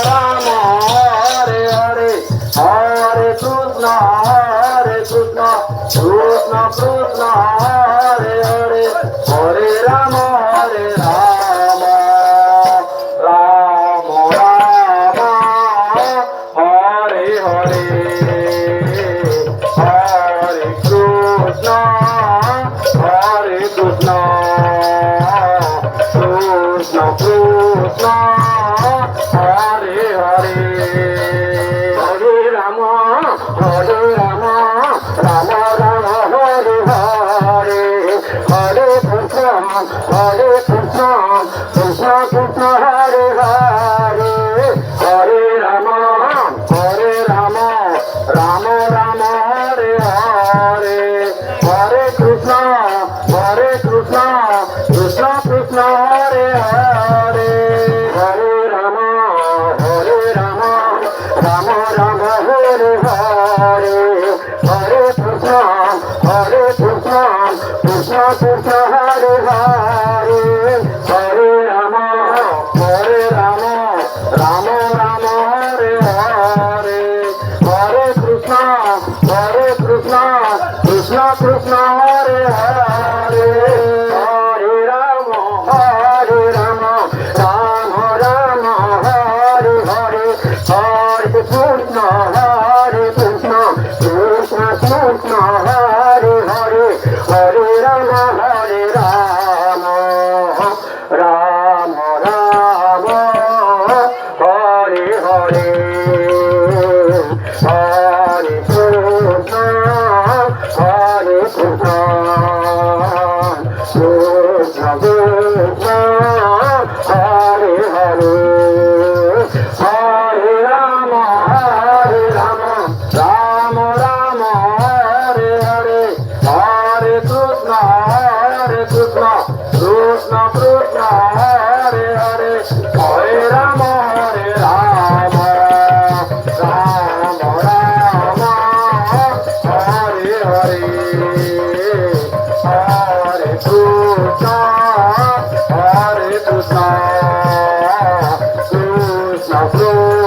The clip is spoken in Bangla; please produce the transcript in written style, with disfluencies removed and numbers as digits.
রাম হরে হরে হরে কৃষ্ণ কৃষ্ণ কৃষ্ণ হরে হরে হরে রাম রাম রাম হরে হরে হরে কৃষ্ণ কৃষ্ণ কৃষ্ণ হরে হরে হরে রাম রাম রাম হরে হরে হরে কৃষ্ণ কৃষ্ণ কৃষ্ণ হরে হরে হরে রাম রাম রাম হরে হরে হরে কৃষ্ণ কৃষ্ণ কৃষ্ণ হরে হরে হরে রাম রাম রাম হরে হরে হরে কৃষ্ণ কৃষ্ণ কৃষ্ণ হরে হরে হরে রাম রাম রাম হরে হরে হরে কৃষ্ণ কৃষ্ণ কৃষ্ণ হরে হরে হরে রাম রাম রাম হরে হরে হরে কৃষ্ণ কৃষ্ণ কৃষ্ণ হরে হরে হরে রাম রাম রাম হরে হরে হরে কৃষ্ণ কৃষ্ণ কৃষ্ণ হরে হরে হরে রাম রাম রাম হরে হরে হরে কৃষ্ণ কৃষ্ণ কৃষ্ণ হরে হরে হরে রাম রাম রাম হরে হরে হরে কৃষ্ণ কৃষ্ণ কৃষ্ণ